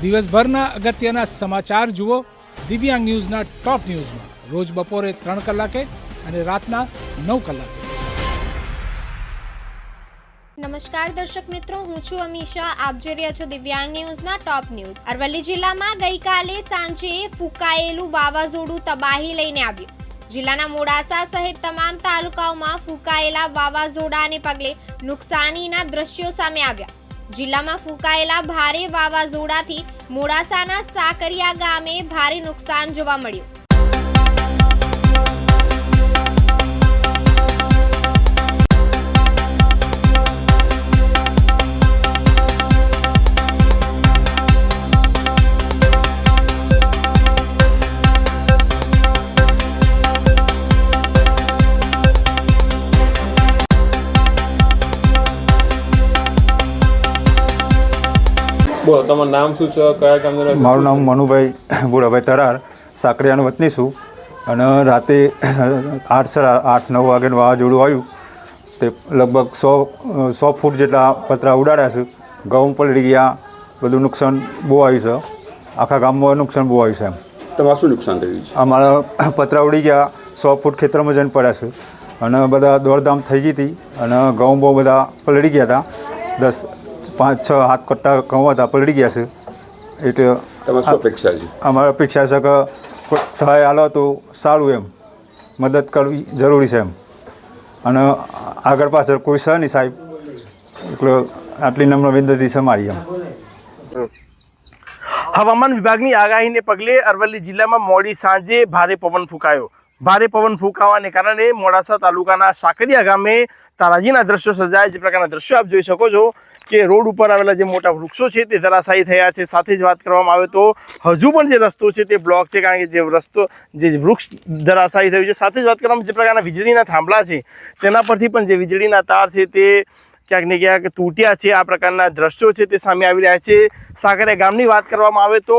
દિવસભરના અગત્યના સમાચાર જુઓ દિવ્યાંગ ન્યૂઝના ટોપ ન્યૂઝમાં રોજ બપોરે 3 કલાકે અને રાતના 9 કલાકે। નમસ્કાર દર્શક મિત્રો, હું છું અમીશા। આપ જોઈ રહ્યા છો દિવ્યાંગ ન્યૂઝના ટોપ ન્યૂઝ। અરવલ્લી જિલ્લામાં ગઈકાલે સાંજે ફૂંકાયેલું વાવાઝોડું તબાહી લઈને આવ્યું। જિલ્લાના મોડાસા સહિત તમામ તાલુકાઓમાં ફૂંકાયેલા વાવાઝોડાને પગલે નુકસાનીના દ્રશ્યો સામે આવ્યા। જિલ્લામાં ફૂંકાયેલા ભારે વાવાઝોડાથી મોડાસાના સાકરિયા ગામે ભારે નુકસાન જોવા મળ્યું। બોલો, તમારું નામ શું છે? કયા ગામના રહો છો? મારું નામ મનુભાઈ બુડાભાઈ તરાર, સાકરિયાનો વતની છું। અને રાતે 8:30-9 વાગે વાવાઝોડું આવ્યું તે લગભગ 100 ફૂટ જેટલા પતરા ઉડાડ્યા છે। ઘઉં પલળી ગયા, બધું નુકસાન બહુ આવ્યું છે। આખા ગામમાં નુકસાન બહુ આવ્યું છે। એમ તમારું શું નુકસાન થયું છે? અમારા પતરા ઉડી ગયા, 100 ફૂટ ખેતરમાં જઈને પડ્યા છે અને બધા દોડધામ થઈ ગઈ હતી અને ઘઉં બહુ બધા પલળી ગયા હતા। 5-6 હાથ કટ્ટા ઘઉં હતા, પલળી ગયા છે। એટલે તમારી શું અપેક્ષા છે? અમારી અપેક્ષા છે કે કોઈ સહાય આલો તો સારું, એમ મદદ કરવી જરૂરી છે એમ। અને આગળ પાછળ કોઈ છે નહીં સાહેબ, એટલે આટલી નમ્ર વિનંતી છે મારી એમ। હવામાન વિભાગની આગાહીને પગલે અરવલ્લી જિલ્લામાં મોડી સાંજે ભારે પવન ફૂંકાયો। ભારે પવન ફૂંકાવાને કારણે મોડાસા તાલુકાના સાકરિયા ગામે તારાજીના દ્રશ્યો સર્જાયા। જે પ્રકારના દ્રશ્યો આપ જોઈ શકો છો કે રોડ ઉપર આવેલા જે મોટા વૃક્ષો છે તે ધરાશાયી થયા છે। સાથે જ વાત કરવામાં આવે તો હજુ પણ જે રસ્તો છે તે બ્લોક છે, કારણ કે જે વૃક્ષ ધરાશાયી થયું છે। સાથે જ વાત કરવામાં જે પ્રકારના વીજળીના થાંભલા છે તેના પરથી પણ જે વીજળીના તાર છે તે ક્યાંક ને ક્યાંક તૂટ્યા છે। આ પ્રકારના દ્રશ્યો છે તે સામે આવી રહ્યા છે। સાકરિયા ગામની વાત કરવામાં આવે તો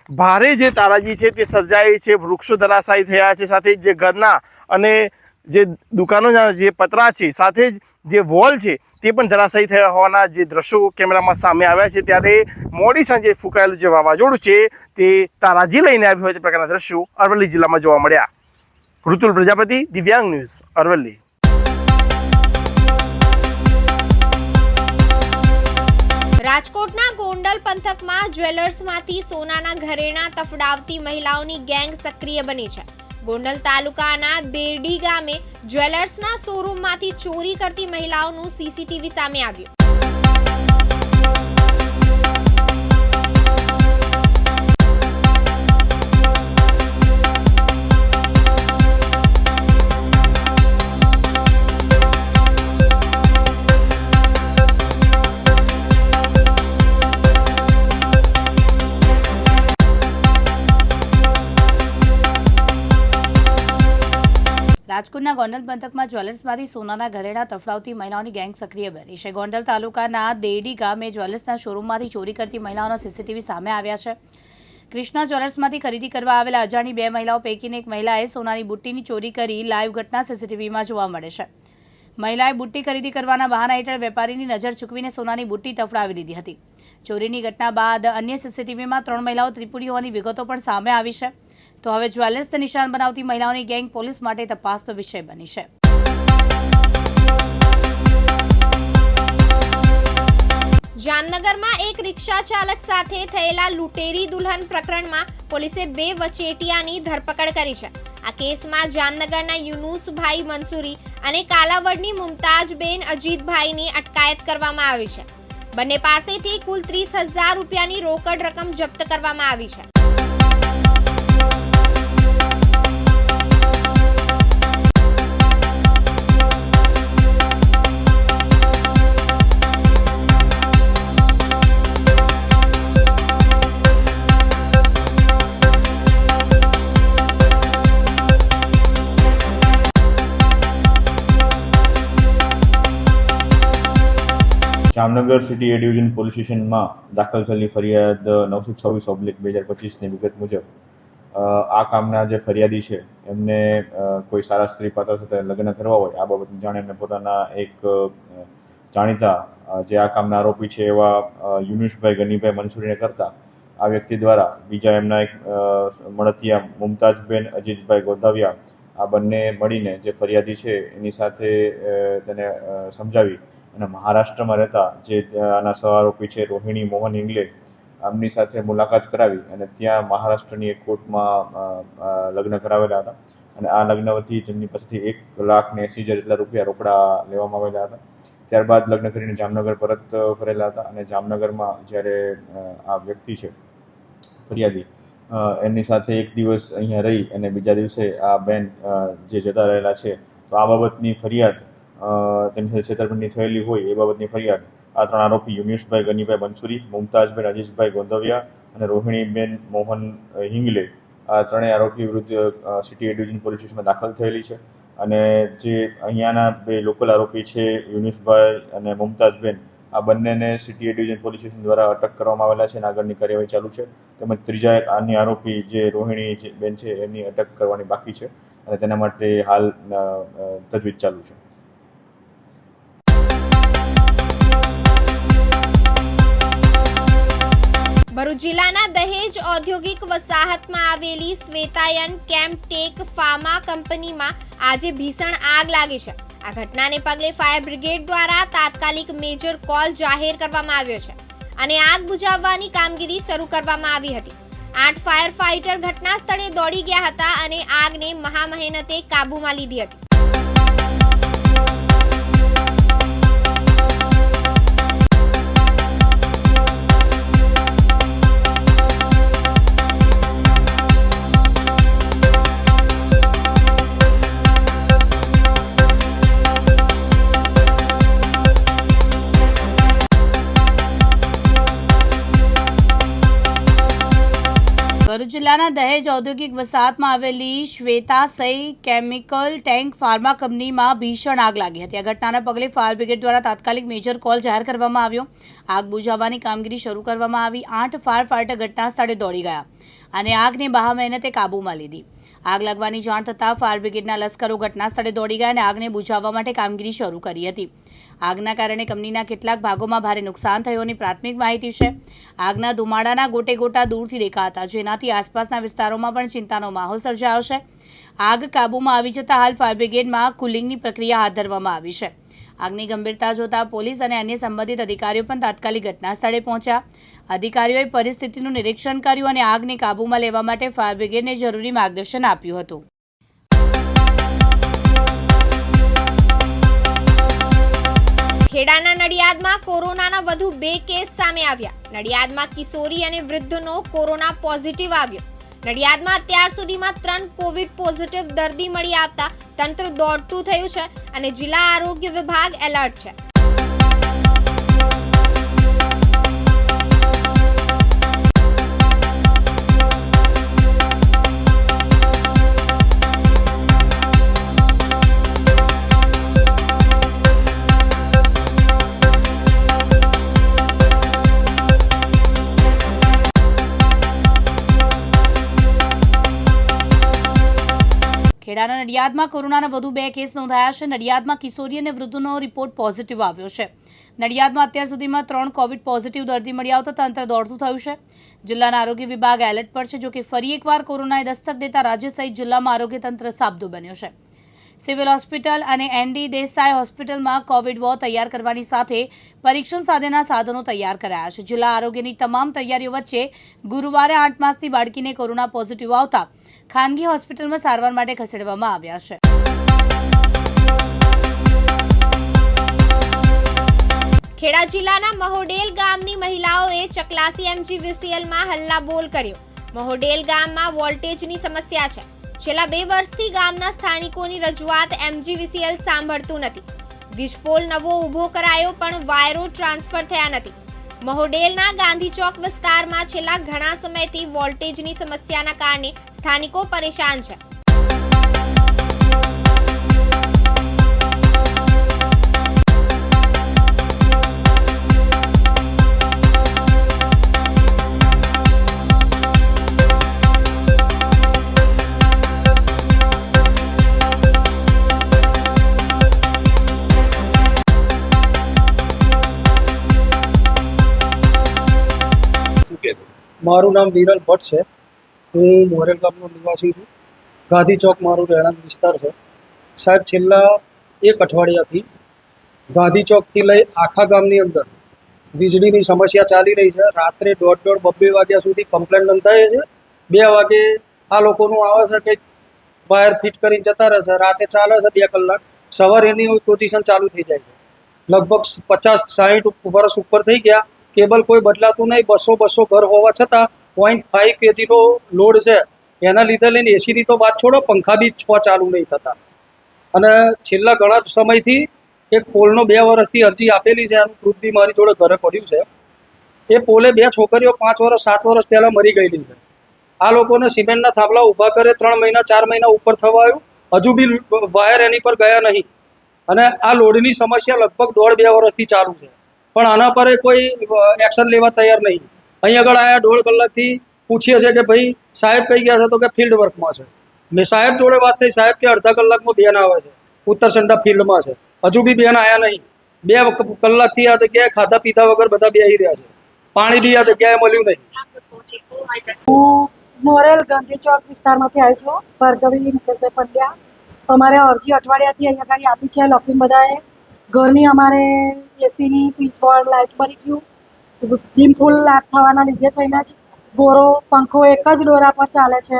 ભારે જે તારાજી છે તે સર્જાઈ છે, વૃક્ષો ધરાશાયી થયા છે। સાથે જ જે ઘરના અને જે દુકાનોના જે પતરા છે, સાથે જ જે વોલ છે તે પણ ધરાશાયી થયા હોવાના જે દ્રશ્યો કેમેરામાં સામે આવ્યા છે। ત્યારે મોડી સાંજે ફૂંકાયેલું જે વાવાઝોડું છે તે તારાજી લઈને આવ્યું હોય તે પ્રકારના દ્રશ્યો અરવલ્લી જિલ્લામાં જોવા મળ્યા। ઋતુલ પ્રજાપતિ, દિવ્યાંગ ન્યૂઝ, અરવલ્લી। રાજકોટના ગોંડલ પંથકમાં જ્વેલર્સમાંથી સોનાના ઘરેણાં તફડાવતી મહિલાઓની ગેંગ સક્રિય બની છે। ગોંડલ તાલુકાના દેરડી ગામે જ્વેલર્સના શોરૂમમાંથી ચોરી કરતી મહિલાઓનું સીસીટીવી સામે આવ્યું। રાજકોટના ગોંડલ પંથકમાં જ્વેલર્સમાંથી સોનાના ઘરેણાં તફડાવતી મહિલાઓની ગેંગ સક્રિય બની છે। ગોંડલ તાલુકાના દેરડી ગામે જ્વેલર્સના શોરૂમમાંથી ચોરી કરતી મહિલાઓના સીસીટીવી સામે આવ્યા છે। કૃષ્ણા જ્વેલર્સમાંથી ખરીદી કરવા આવેલા અજાણી 2 મહિલાઓ પૈકીની એક મહિલાએ સોનાની બુટ્ટીની ચોરી કરી લાઈવ ઘટના સીસીટીવીમાં જોવા મળે છે। મહિલાએ બુટ્ટી ખરીદી કરવાના બહાના હેઠળ વેપારીની નજર ચૂકવીને સોનાની બુટ્ટી તફડાવી લીધી હતી। ચોરીની ઘટના બાદ અન્ય સીસીટીવીમાં 3 મહિલાઓ ત્રિપુરી હોવાની વિગતો પણ સામે આવી છે। તો હવે જ્વેલર્સને નિશાન બનાવતી મહિલાઓની ગેંગ પોલીસ માટે તપાસનો વિષય બની છે। જામનગરમાં એક રિક્ષા ચાલક સાથે થયેલા લૂંટેરી દુલ્હન પ્રકરણમાં પોલીસે 2 વચેટિયાની ધરપકડ કરી છે। આ કેસમાં જામનગરના યુનુસભાઈ મંસૂરી અને કાલાવડની મુમતાજબેન અજીતભાઈની અટકાયત કરવામાં આવી છે। બંને પાસેથી કુલ 30,000 રૂપિયાની રોકડ રકમ જપ્ત કરવામાં આવી છે। જામનગર સિટી એ ડિવિઝન પોલીસ સ્ટેશનમાં દાખલ થયેલી ફરિયાદ 926/2025ની વિગત મુજબ આ કામના જે ફરિયાદી છે એમને કોઈ સારા સ્ત્રી પાત્ર સાથે લગ્ન કરવા હોય આ બાબતની જાણ એમને પોતાના એક જાણીતા જે આ કામના આરોપી છે એવા યુનુસભાઈ ગનીભાઈ મંસૂરીને કરતા આ વ્યક્તિ દ્વારા બીજા એમના એક મળતિયા મુમતાજબેન અજીતભાઈ ગોધાવિયા આ બંને મળીને જે ફરિયાદી છે એની સાથે તેને સમજાવી અને મહારાષ્ટ્રમાં રહેતા જે આના સહઆરોપી છે રોહિણી મોહન ઇંગલે આમની સાથે મુલાકાત કરાવી અને ત્યાં મહારાષ્ટ્રની એક કોર્ટમાં લગ્ન કરાવેલા હતા અને આ લગ્નવતી તેમની પાસેથી 1,80,000 જેટલા રૂપિયા રોકડા લેવામાં આવેલા હતા. ત્યારબાદ લગ્ન કરીને જામનગર પરત ફરેલા હતા અને જામનગરમાં જ્યારે આ વ્યક્તિ છે ફરિયાદી એમની સાથે એક દિવસ અહીંયા રહી અને બીજા દિવસે આ બેન જે જતા રહેલા છે તો આ બાબતની ફરિયાદ તેની સાથે છેતરપિંડી થયેલી હોય એ બાબતની ફરિયાદ આ 3 આરોપી યુનુસભાઈ ગનીભાઈ બંસુરી, મુમતાજબેન અજીઝભાઈ ગોંધવિયા અને રોહિણીબેન મોહન હિંગલે આ 3 આરોપી વિરુદ્ધ સિટી એ ડિવિઝન પોલીસ સ્ટેશનમાં દાખલ થયેલી છે અને જે અહીંયાના 2 લોકલ આરોપી છે યુનુસભાઈ અને મુમતાજબેન આ બંનેને સિટી એ ડિવિઝન પોલીસ સ્ટેશન દ્વારા અટક કરવામાં આવેલા છે અને આગળની કાર્યવાહી ચાલુ છે. તેમજ ત્રીજા એક અન્ય આરોપી જે રોહિણી બેન છે એમની અટક કરવાની બાકી છે અને તેના માટે હાલ તજવીજ ચાલુ છે. ભરૂચ જિલ્લાના દહેજ ઔદ્યોગિક વસાહતમાં આવેલી શ્વેતાયન કેમ્પટેક ફાર્મા કંપનીમાં આજે ભીષણ આગ લાગી છે. આ ઘટનાને પગલે ફાયર બ્રિગેડ દ્વારા તાત્કાલિક મેજર કોલ જાહેર કરવામાં આવ્યો છે અને આગ બુઝાવવાની કામગીરી શરૂ કરવામાં આવી હતી. 8 ફાયર ફાઇટર ઘટના સ્થળે દોડી ગયા હતા અને આગને મહામહેનતે કાબૂમાં લીધી હતી. ભરૂચ જિલ્લાના દહેજ ઔદ્યોગિક વસાહતમાં આવેલી શ્વેતાસઈ કેમિકલ ટેન્ક ફાર્મા કંપનીમાં ભીષણ આગ લાગી હતી. આ ઘટનાના પગલે ફાયર બ્રિગેડ દ્વારા તાત્કાલિક મેજર કોલ જાહેર કરવામાં આવ્યો. આગ બુઝાવવાની કામગીરી શરૂ કરવામાં આવી. 8 ફાયર ફાઇટર ઘટના સ્થળે દોડી ગયા અને આગને મહામહેનતે કાબૂમાં લીધી. આગ લાગવાની જાણ થતાં ફાયર બ્રિગેડના લશ્કરો ઘટના સ્થળે દોડી ગયા અને આગને બુઝાવવા માટે કામગીરી શરૂ કરી હતી. આગના કારણે કંપનીના કેટલાક ભાગોમાં ભારે નુકસાન થયોની પ્રાથમિક માહિતી છે. આગના ધુમાડાના ગોટે ગોટા દૂરથી દેખાતા જેનાથી આસપાસના વિસ્તારોમાં પણ ચિંતાનો માહોલ સર્જાયો છે. આગ કાબૂમાં આવી જતાં હાલ ફાયર બ્રિગેડમાં કુલિંગની પ્રક્રિયા હાથ ધરવામાં આવી છે. આગની ગંભીરતા જોતા પોલીસ અને અન્ય સંબંધિત અધિકારીઓ પણ તાત્કાલિક ઘટના સ્થળે પહોંચ્યા. અધિકારીઓએ પરિસ્થિતિનું નિરીક્ષણ કર્યું અને આગને કાબૂમાં લેવા માટે ફાયર બ્રિગેડને જરૂરી માર્ગદર્શન આપ્યું હતું. ખેડાના નડિયાદમાં કોરોનાના વધુ 2 કેસ સામે આવ્યા. નડિયાદમાં કિશોરી અને વૃદ્ધનો કોરોના પોઝિટિવ આવ્યો. નડિયાદમાં અત્યાર સુધીમાં 3 કોવિડ પોઝિટિવ દર્દી મળી આવતા તંત્ર દોડતું થયું છે અને જિલ્લા આરોગ્ય વિભાગ એલર્ટ છે. ખેડાના નડિયાદમાં કોરોનાના વધુ 2 કેસ નોંધાયા છે. નડિયાદમાં કિશોરી અને વૃદ્ધનો રિપોર્ટ પોઝિટિવ આવ્યો છે. નડિયાદમાં અત્યાર સુધીમાં 3 કોવિડ પોઝિટિવ દર્દી મળી આવતા તંત્ર દોડતું થયું છે. જિલ્લાના આરોગ્ય વિભાગ એલર્ટ પર છે. જોકે ફરી એકવાર કોરોનાએ દસ્તક દેતા રાજ્ય સહિત જિલ્લામાં આરોગ્ય તંત્ર સાબદું બન્યું છે. સિવિલ હોસ્પિટલ અને ND દેસાઈ હોસ્પિટલમાં કોવિડ વોર્ડ તૈયાર કરવાની સાથે પરીક્ષણ સાથેના સાધનો તૈયાર કરાયા છે. જિલ્લા આરોગ્યની તમામ તૈયારીઓ વચ્ચે ગુરુવારે 8 માસની બાળકીને કોરોના પોઝિટિવ આવતા ખાનગી હોસ્પિટલમાં સારવાર માટે ખસેડવામાં આવ્યા છે. ખેડા જિલ્લાના મહોડેલ ગામની મહિલાઓએ ચકલાસી MGVCLમાં હલ્લાબોલ કર્યો. મહોડેલ ગામમાં વોલ્ટેજની સમસ્યા છે. છેલ્લા 2 વર્ષથી ગામના સ્થાનિકોની રજૂઆત MGVCL સાંભળતું નથી. વીજપોલ નવો ઊભો કરાયો પણ વાયરો ટ્રાન્સફર થયા નથી. મહોડેલના ગાંધી ચોક વિસ્તારમાં છેલ્લા ઘણા સમયથી વોલ્ટેજની સમસ્યાના કારણે સ્થાનિકો પરેશાન છે. મારું નામ વિરલ ભટ્ટ છે. હું મોરેલ ગામનો નિવાસી છું. ગાંધી ચોક મારું રહેણાંક વિસ્તાર છે. સાહેબ, છેલ્લા એક અઠવાડિયાથી ગાંધી ચોકથી લઈ આખા ગામની અંદર વીજળીની સમસ્યા ચાલી રહી છે. રાત્રે 1:30-2 વાગ્યા સુધી કમ્પ્લેન નોંધાય છે. 2 વાગે આ લોકોનું આવે છે કે વાયર ફિટ કરીને જતા રહેશે. રાતે ચાલે છે 2 કલાક. સવારે એની પોઝિશન ચાલુ થઈ જાય છે. લગભગ 50-60 વર્ષ ઉપર થઈ ગયા. કેબલ કોઈ બદલાતું નહીં. 200 ઘર હોવા છતાં 0.5 kgનો લોડ છે. એના લીધે લઈને એસીની તો વાત છોડો, પંખા બી 6 ચાલુ નહીં થતા. અને છેલ્લા ઘણા સમયથી એક પોલનો 2 વર્ષથી અરજી આપેલી છે. એનું પ્રૂફ બી મારી જોડે ઘરે પડ્યું છે. એ પોલે 2 છોકરીઓ 5 વર્ષ 7 વર્ષ પહેલાં મરી ગયેલી છે. આ લોકોને સિમેન્ટના થાંભલા ઊભા કરે 3 મહિના 4 મહિના ઉપર થવા આવ્યું. હજુ બી વાયર એની પર ગયા નહીં. અને આ લોડની સમસ્યા લગભગ 1.5-2 વર્ષથી ચાલુ છે. પણ આના પર કોઈ એક્શન લેવા તૈયાર નહીં. અહીં આગળ આવ્યા 1.5 કલાકથી પૂછીએ છીએ કે ભાઈ સાહેબ કઈ ગયા છે, તો કે ફિલ્ડ વર્કમાં છે. મેં સાહેબ જોડે વાત થઈ. સાહેબ કે અડધા કલાકમાં બેન આવે છે, ઉત્તર સંડા ફિલ્ડમાં છે. હજુ બી બેન આવ્યા નહીં. 2 કલાકથી આ જગ્યાએ ખાધા પીધા વગર બધા બેસી રહ્યા છે. પાણી બી આ જગ્યાએ મળ્યું નહીં. હું મોરેલ ગાંધી ચોક વિસ્તારમાંથી આવી છું. ભાર્ગવી મુકેશભાઈ પંડ્યા. અમારે અરજી અઠવાડિયાથી અહીંયા આગળ આપી છે. લખીને બધાએ ઘરની અમારે એસીની સ્વિચ બોર્ડ લાઇટ મરી ગયું. ડીમ ફૂલ લાટ થવાના લીધે થઈને જ ગોરો પંખો એક જ દોરા પર ચાલે છે.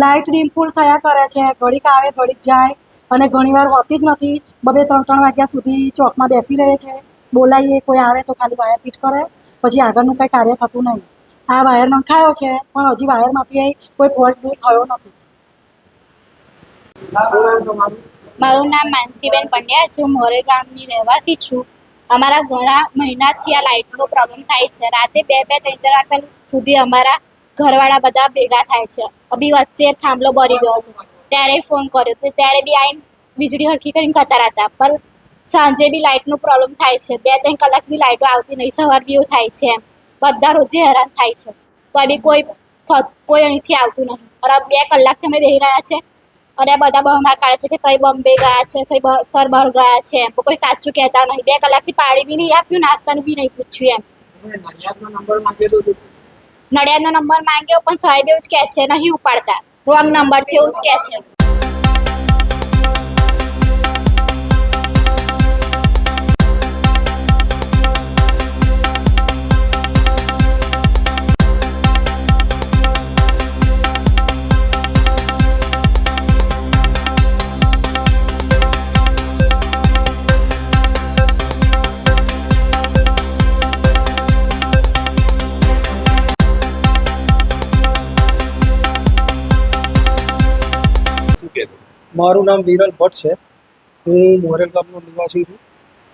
લાઇટ ડીમ ફૂલ થયા કરે છે. ઘડીક આવે ઘડીક જાય અને ઘણીવાર હોતી જ નથી. 2-3 વાગ્યા સુધી ચોકમાં બેસી રહે છે. બોલાવીએ કોઈ આવે તો ખાલી વાયર ફિટ કરે, પછી આગળનું કંઈ કાર્ય થતું નહીં. આ વાયર નંખાયો છે પણ હજી વાયરમાંથી કોઈ ફોલ્ટ દૂર થયો નથી. મારું નામ માનસીબેન પંડ્યા છે. હું મોરે ગામની રહેવાસી છું. અમારા ઘણા મહિનાથી આ લાઇટનો પ્રોબ્લેમ થાય છે. રાતે 2-3 વાગ્યા સુધી અમારા ઘરવાળા બધા ભેગા થાય છે. અભી વચ્ચે થાંભલો બળી ગયો હતો, ત્યારે ફોન કર્યો તો ત્યારે બી આવીને વીજળી હરખી કરીને કરતા હતા. પણ સાંજે બી લાઇટનો પ્રોબ્લેમ થાય છે. 2-3 કલાક સુધી લાઇટો આવતી નહીં. સવાર બી એવું થાય છે. એમ બધા રોજે હેરાન થાય છે. તો બી કોઈ અહીંથી આવતું નહીં. અને 2 કલાકથી અમે બેસી રહ્યા છે. અને બધા બહાના કાઢે છે કે સહી બોમ્બે ગયા છે, સહી સર બહાર ગયા છે. એમ કોઈ સાચું કહેતા નહીં. 2 કલાકથી પાણી બી નહીં આપ્યું, નાસ્તાનું બી નહીં પૂછ્યું. એમ નડિયાદનો નંબર માંગ્યો પણ સાહેબ એવું જ કહે છે, નહીં ઉપાડતા, રોંગ નંબર છે એવું જ કહે છે. મારું નામ વિરલ ભટ્ટ છે. હું મોરેલ ગામનો નિવાસી છું.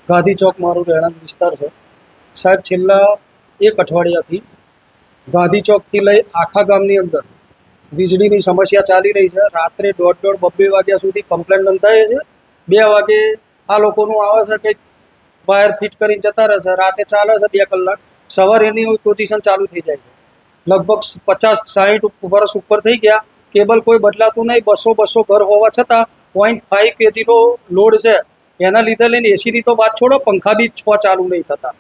ગાંધી ચોક મારું રહેણાંક વિસ્તાર છે. સાહેબ, છેલ્લા એક અઠવાડિયાથી ગાંધી ચોકથી લઈ આખા ગામની અંદર વીજળીની સમસ્યા ચાલી રહી છે. રાત્રે 1:30-2 વાગ્યા સુધી કમ્પ્લેન નોંધાય છે. 2 વાગે આ લોકોનું આવે છે કે વાયર ફિટ કરીને જતા રહેશે. રાતે ચાલે છે 2 કલાક. સવારે એની પોઝિશન ચાલુ થઈ જાય છે. લગભગ 50-60 વર્ષ ઉપર થઈ ગયા. કેબલ કોઈ બદલાતું નહીં. 200 ઘર હોવા છતાં 0.5 kgનો લોડ છે. એના લીધે લઈને એસીની તો વાત છોડો, પંખા બી 6 ચાલુ નહીં થતા.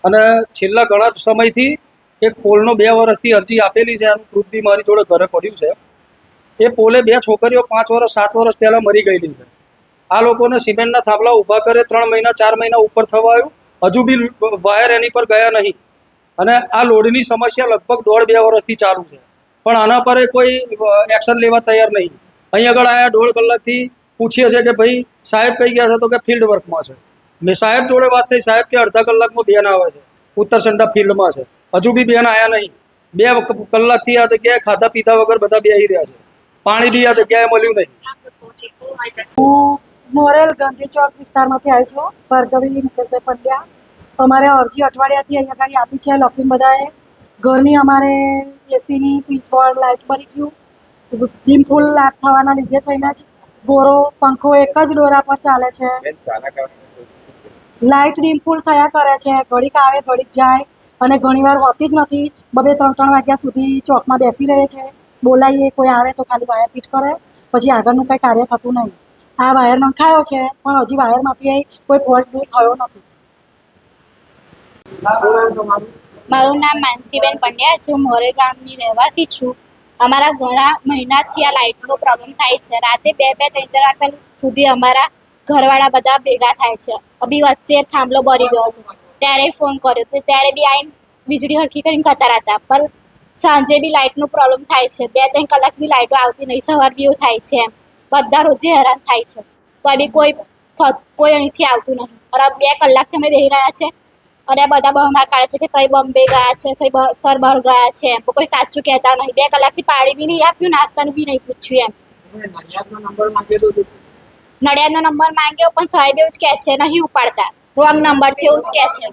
અને છેલ્લા ઘણા સમયથી એક પોલનો 2 વર્ષથી અરજી આપેલી છે. એનું પ્રૂફ બી મારી જોડે ઘરે પડ્યું છે. એ પોલે 2 છોકરીઓ 5 વર્ષ 7 વર્ષ પહેલાં મરી ગયેલી છે. આ લોકોને સિમેન્ટના થાંભલા ઊભા કરે 3 મહિના 4 મહિના ઉપર થવા આવ્યું. હજુ બી વાયર એની પર ગયા નહીં. અને આ લોડની સમસ્યા લગભગ 1.5-2 વર્ષથી ચાલુ છે. પણ આના પર કોઈ એક્શન લેવા તૈયાર નહીં. અહીં આગળ આવ્યા 1.5 કલાકથી પૂછીએ છીએ કે ભાઈ સાહેબ કઈ ગયા છે, તો કે ફિલ્ડ વર્કમાં છે. મેં સાહેબ જોડે વાત થઈ. સાહેબ કે અડધા કલાકમાં બેન આવે છે, ઉત્તર સંડા ફિલ્ડમાં છે. હજુ બી બેન આવ્યા નહીં. 2 કલાકથી આ જગ્યાએ ખાધા પીધા વગર બધા બેસી રહ્યા છે. પાણી બી આ જગ્યાએ મળ્યું નહીં. હું મોરેલ ગાંધી ચોક વિસ્તારમાંથી આવી છું. ભાર્ગવી મુકેશભાઈ પંડ્યા. અમારે અરજી અઠવાડિયાથી અહીંયા આગળ આપી છે. લખીને બધાએ ઘરની અમારે એસીની સ્વિચ બોર્ડ લાઇટ મરી ગયું. ડીમ ફૂલ લાટ થવાના લીધે થઈને જ ગોરો પંખો એક જ દોરા પર ચાલે છે. લાઇટ ડીમ ફૂલ થયા કરે છે. ઘડીક આવે ઘડીક જાય અને ઘણીવાર હોતી જ નથી. 2-3 વાગ્યા સુધી ચોકમાં બેસી રહે છે. બોલાવીએ કોઈ આવે તો ખાલી વાયર ફિટ કરે, પછી આગળનું કંઈ કાર્ય થતું નહીં. આ વાયર નંખાયો છે પણ હજી વાયરમાંથી કોઈ ફોલ્ટ દૂર થયો નથી. મારું નામ માનસીબેન પંડ્યા છે. હું મોરે ગામની રહેવાસી છું. અમારા ઘણા મહિનાથી આ લાઇટનો પ્રોબ્લેમ થાય છે. રાતે 2-3 વાગ્યા સુધી અમારા ઘરવાળા બધા ભેગા થાય છે. અભી વચ્ચે થાંભલો બળી ગયો હતો ત્યારે ફોન કર્યો તો ત્યારે બી આવીને વીજળી હરખી કરીને કરતા હતા. પણ સાંજે બી લાઇટનો પ્રોબ્લેમ થાય છે. 2-3 કલાક સુધી લાઇટો આવતી નહીં. સવાર બી એવું થાય છે. એમ બધા રોજે હેરાન થાય છે. તો બી કોઈ અહીંથી આવતું નહીં. અને 2 કલાકથી અમે બેસી રહ્યા છે અને બધા બહાના કાઢે છે કે સહી બોમ્બે ગયા છે, સહી સર બહાર ગયા છે. એમ કોઈ સાચું કહેતા નહીં. 2 કલાકથી પાણી બી નહીં આપ્યું, નાસ્તાનું બી નહીં પૂછ્યું. એમ નડિયાદનો નંબર માંગ્યો પણ સાહેબ એવું જ કહે છે નહીં ઉપાડતા, રોંગ નંબર છે એવું જ કહે છે.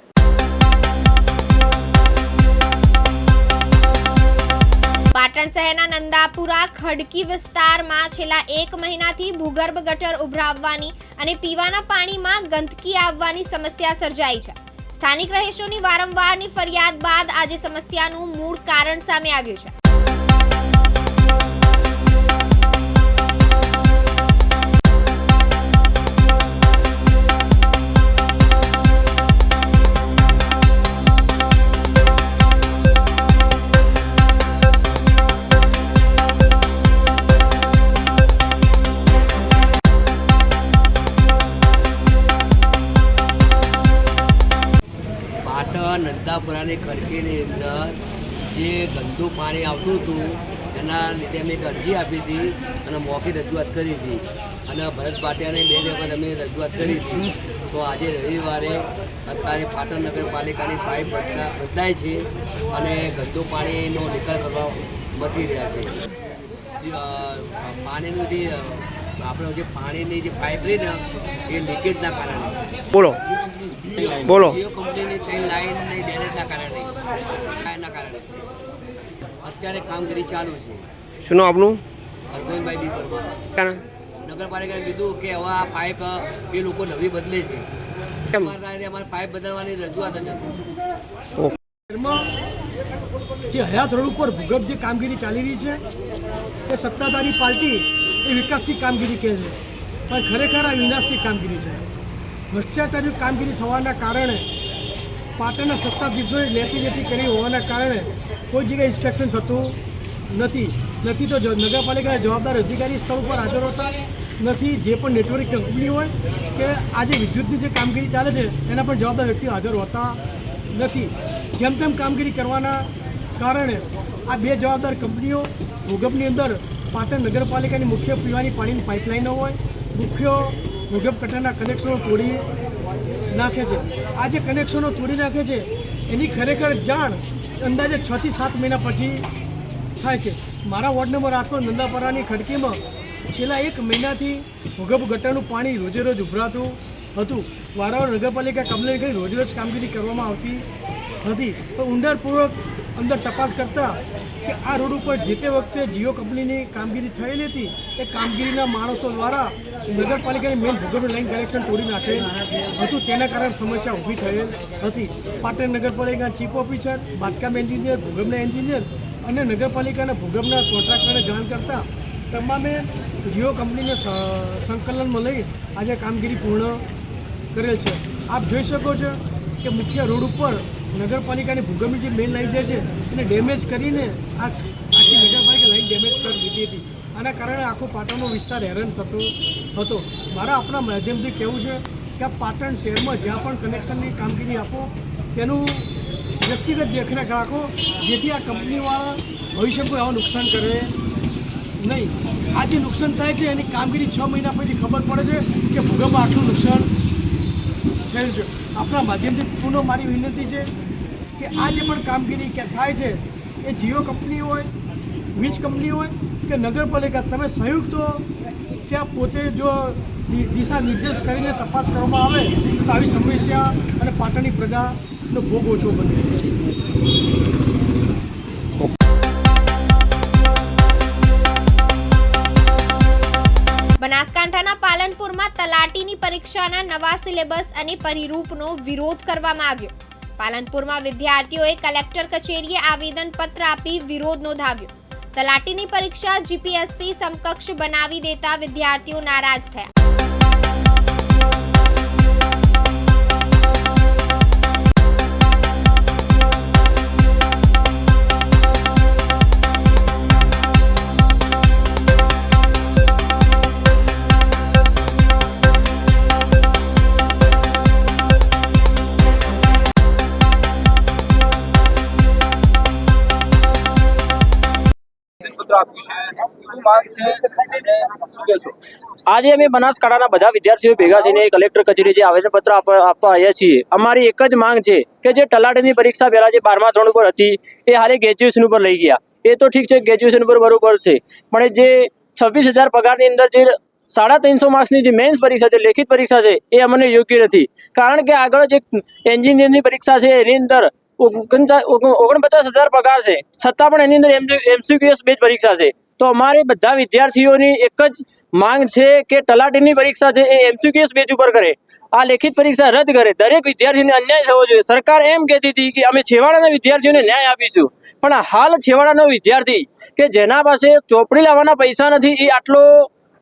પાટણ શહેરના નંદાપુરા ખડકી વિસ્તારમાં છેલ્લા 1 મહિનાથી ભૂગર્ભ ગટર ઉભરાવવાની અને પીવાના પાણીમાં ગંદકી આવવાની સમસ્યા સર્જાઈ છે. સ્થાનિક રહીશોની વારંવારની ફરિયાદ બાદ આજે સમસ્યાનું મૂળ કારણ સામે આવ્યું છે. નંદાપુરાની ખડકીની અંદર જે ગંદુ પાણી આવતું હતું એના લીધે અમે એક અરજી આપી હતી અને મૌખિક રજૂઆત કરી હતી અને ભરત ભાટિયાને 2 વખત અમે રજૂઆત કરી હતી. તો આજે રવિવારે અત્યારે પાટણ નગરપાલિકાની પાઇપ બદલાય છે અને ગંદુ પાણીનો નિકાલ કરવા મથી રહ્યા છે. પાણીનું જે આપણે જે પાણીની જે પાઇપ રહી ને એ લીકેજના કારણે બોલો જીઓ કંપનીની 3 લાઇનની ડેમેજના કારણે અત્યારે કામગીરી ચાલુ છે. શું નામ આપનું? હરગોવિંદભાઈ બી પરમાર. નગરપાલિકાએ કીધું કે હવે આ પાઇપ એ લોકો નવી બદલે છે. અમારે પાઇપ બદલવાની રજૂઆત જ હતી. જે હયાત રોડ ઉપર ભૂગર્ભ જે કામગીરી ચાલી રહી છે એ સત્તાધારી પાર્ટી એ વિકાસની કામગીરી કહે છે, પણ ખરેખર આ વિનાશની કામગીરી છે. ભ્રષ્ટાચારની કામગીરી થવાના કારણે પાટણના સત્તાધીશોએ લેતી કરી હોવાના કારણે કોઈ જગ્યાએ ઇન્સ્પેક્શન થતું નથી તો નગરપાલિકાના જવાબદાર અધિકારી સ્થળ ઉપર હાજર હોતા નથી. જે પણ નેટવર્ક કંપની હોય કે આજે વિદ્યુતની જે કામગીરી ચાલે છે એના પણ જવાબદાર વ્યક્તિઓ હાજર હોતા નથી. જેમ તેમ કામગીરી કરવાના કારણે આ 2 જવાબદાર કંપનીઓ ભૂગર્ભની અંદર પાટણ નગરપાલિકાની મુખ્ય પીવાની પાણીની પાઇપલાઇનો હોય, મુખ્ય ભૂગર્ભ ગટરના કનેક્શનો તોડી નાખે છે. આ જે કનેક્શનો તોડી નાખે છે એની ખરેખર જાણ અંદાજે 6 થી 7 મહિના પછી થાય છે. મારા વોર્ડ નંબર 8 નંદાપુરાની ખડકીમાં છેલ્લા 1 મહિનાથી ભૂગર્ભ ગટરનું પાણી રોજે રોજ ઉભરાતું હતું. વારંવાર નગરપાલિકા કમ્પ્લેન કરી રોજ કામગીરી કરવામાં આવતી હતી, પણ ઊંડાણપૂર્વક અંદર તપાસ કરતાં કે આ રોડ ઉપર જે તે વખતે જીઓ કંપનીની કામગીરી થયેલી હતી એ કામગીરીના માણસો દ્વારા નગરપાલિકાની મેઇન ભૂગર્ભ લાઇન કનેક્શન તોડી નાખેલ હતું. તેના કારણે સમસ્યા ઊભી થયેલ હતી. પાટણ નગરપાલિકાના ચીફ ઓફિસર, બાંધકામ એન્જિનિયર, ભૂગર્ભના એન્જિનિયર અને નગરપાલિકાના ભૂગર્ભના કોન્ટ્રાક્ટરને જાણ કરતાં તમામે જીઓ કંપનીને સંકલનમાં લઈ આજે કામગીરી પૂર્ણ કરેલ છે. આપ જોઈ શકો છો કે મુખ્ય રોડ ઉપર નગરપાલિકાની ભૂગર્ભની જે મેઇન લાઇન જે છે એને ડેમેજ કરીને આખી નગરપાલિકા લાઇન ડેમેજ કરી દીધી હતી. આના કારણે આખો પાટણનો વિસ્તાર હેરાન થતો હતો. મારા આપણા માધ્યમથી કહેવું છે કે આ પાટણ શહેરમાં જ્યાં પણ કનેક્શનની કામગીરી આપો તેનું વ્યક્તિગત દેખરેખ રાખો, જેથી આ કંપનીવાળા ભવિષ્યમાં કોઈ આવા નુકસાન કરે નહીં. આ જે નુકસાન થાય છે એની કામગીરી 6 મહિના પછી ખબર પડે છે કે ભૂગર્ભમાં આટલું નુકસાન થયેલું છે. આપણા માધ્યમથી પુનઃ મારી વિનંતી છે કે આ જે પણ કામગીરી કે થાય છે એ જીઓ કંપની હોય, વીજ કંપની હોય કે નગરપાલિકા, તમે સંયુક્ત ત્યાં પોતે જો દિશા નિર્દેશ કરીને તપાસ કરવામાં આવે તો આવી સમસ્યા અને પાટણની પ્રજાનો ભોગ ઓછો બને. બનાસકાંઠાના પાલનપુરમાં તલાટીની પરીક્ષાના નવા સિલેબસ અને પરિરૂપનો વિરોધ કરવામાં આવ્યો. પાલનપુરમાં વિદ્યાર્થીઓએ કલેક્ટર કચેરીએ આવેદનપત્ર આપી વિરોધ નોંધાવ્યો. તલાટીની પરીક્ષા જીપીએસસી સમકક્ષ બનાવી દેતા વિદ્યાર્થીઓ નારાજ થયા. આપ્યું છે, શું માંગ છે અને શું કહેશો? આજે અમે બનાસકાંઠાના બધા વિદ્યાર્થીઓ ભેગા થઈને કલેક્ટર કચેરી જે આવેદનપત્ર આપવા આવ્યા છીએ. અમારી એક જ માંગ છે કે જે તલાટીની પરીક્ષા પહેલા જે 12મા ધોરણ ઉપર હતી એ હાલે ગ્રેજ્યુએશન ઉપર લઈ ગયા. એ તો ઠીક છે, ગ્રેજ્યુએશન ઉપર બરોબર છે, પણ જે 26,000 પગારની અંદર જે 350 માર્ક્સની જે મેન્સ પરીક્ષા છે, લેખિત પરીક્ષા છે, એ અમને યોગ્ય નથી. કારણ કે આગળ જે એન્જિનિયરની પરીક્ષા છે એની અંદર 49,000 પગાર છે, છતાં પણ એની અંદર MCQS બેઝ પરીક્ષા છે. તો અમારે બધા વિદ્યાર્થીઓની એક જ માંગ છે કે તલાટીની પરીક્ષા છે એ MCQS બેઝ ઉપર કરે, આ લેખિત પરીક્ષા રદ કરે. દરેક વિદ્યાર્થીને અન્યાય થવો જોઈએ. સરકાર એમ કહેતી હતી કે અમે છેવાડાના વિદ્યાર્થીઓને ન્યાય આપીશું, પણ હાલ છેવાડાનો વિદ્યાર્થી કે જેના પાસે ચોપડી લાવવાના પૈસા નથી એ આટલો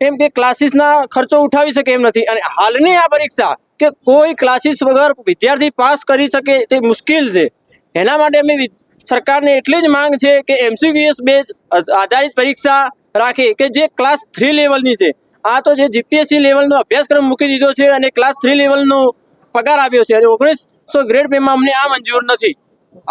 એમ કે ક્લાસીસના ખર્ચો ઉઠાવી શકે એમ નથી. અને હાલની આ પરીક્ષા કે કોઈ ક્લાસીસ વગર વિદ્યાર્થી પાસ કરી શકે તે મુશ્કેલ છે. એના માટે અમે સરકારને એટલી જ માંગ છે કે MCQS બેઝ આધારિત પરીક્ષા રાખે કે જે ક્લાસ 3 લેવલની છે. આ તો જે GPSC લેવલનો અભ્યાસક્રમ મૂકી દીધો છે અને ક્લાસ 3 લેવલનો પગાર આપ્યો છે અને 1900 ગ્રેડ પેમાં અમને આ મંજૂર નથી.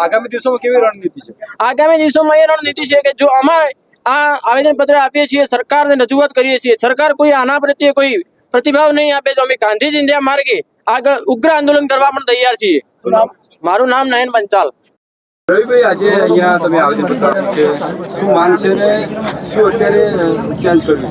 આગામી દિવસોમાં કેવી રણનીતિ છે? આગામી દિવસોમાં એ રણનીતિ છે કે જો અમારે આ આવેદનપત્ર આપીએ છીએ, સરકારને રજૂઆત કરીએ છીએ, સરકાર કોઈ આના પ્રત્યે કોઈ પ્રતિભાવ નહીં આપે તો અમે ગાંધી ચિંધ્યા માર્ગે આગળ ઉગ્ર આંદોલન કરવા પણ તૈયાર છીએ. મારું નામ નયન પંચાલ. રવિભાઈ, આજે અહીંયા તમે આવેદનપત્ર આપ્યું છે, શું માંગ છે ને શું અત્યારે ચેન્જ કર્યું છે?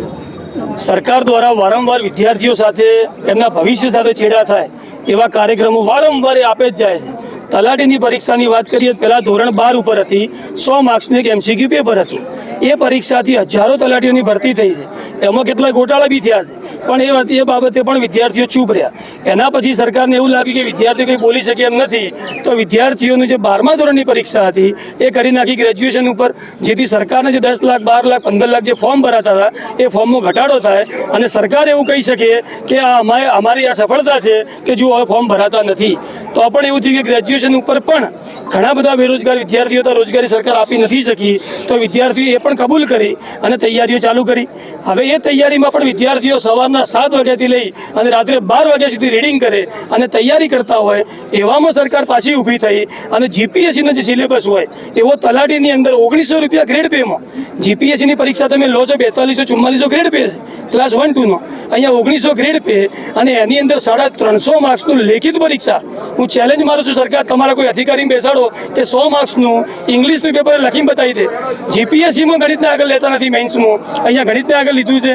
સરકાર દ્વારા વારંવાર વિદ્યાર્થીઓ સાથે એમના ભવિષ્ય સાથે છેડા થાય એવા કાર્યક્રમો વારંવાર આપે જ જાય છે. તલાટીની પરીક્ષાની વાત કરીએ તો પહેલાં ધોરણ 12 ઉપર હતી, 100 માર્ક્સનું એક MCQ પેપર હતું. એ પરીક્ષાથી હજારો તલાટીઓની ભરતી થઈ છે, એમાં કેટલા ગોટાળા બી થયા છે, પણ એ બાબતે પણ વિદ્યાર્થીઓ ચૂપ રહ્યા. એના પછી સરકારને એવું લાગ્યું કે વિદ્યાર્થીઓ કંઈ બોલી શકે એમ નથી, તો વિદ્યાર્થીઓનું જે 12મા ધોરણની પરીક્ષા હતી એ કરી નાખી ગ્રેજ્યુએશન ઉપર, જેથી સરકારને જે 10 લાખ 12 લાખ 15 લાખ જે ફોર્મ ભરાતા હતા એ ફોર્મમાં ઘટાડો થાય અને સરકાર એવું કહી શકે કે આ અમારી આ સફળતા છે કે જો હવે ફોર્મ ભરાતા નથી. તો પણ એવું થયું કે ગ્રેજ્યુએશન ઉપર પણ ઘણા બધા બેરોજગાર વિદ્યાર્થીઓ તો રોજગારી સરકાર આપી નથી શકી, તો વિદ્યાર્થીઓ એ પણ કબૂલ કરી અને તૈયારીઓ ચાલુ કરી. હવે એ તૈયારીમાં પણ વિદ્યાર્થીઓ સવારના 7 વાગ્યાથી લઈ અને રાત્રે 12 વાગ્યા સુધી રીડિંગ કરે અને તૈયારી કરતા હોય, એવામાં સરકાર પાછી ઊભી થઈ અને GPSCનો જે સિલેબસ હોય એવો તલાટીની અંદર 1900 રૂપિયા ગ્રેડ પેમાં, GPSCની પરીક્ષા તમે લો છો 4244 ગ્રેડ પે ક્લાસ 1-2નો, અહીંયા 1900 ગ્રેડ પે અને એની અંદર 350 માર્ક્સનું લેખિત પરીક્ષા. હું ચેલેન્જ મારું છું સરકાર, તમારા કોઈ અધિકારીને બેસાડો કે 100 માર્ક્સનું ઇંગ્લિશનું પેપર લખીને બતાવી દે. GPSCમાં ગણિતને આગળ લેતા નથી, મેઇન્સમાં અહીંયા ગણિતને આગળ લીધું છે,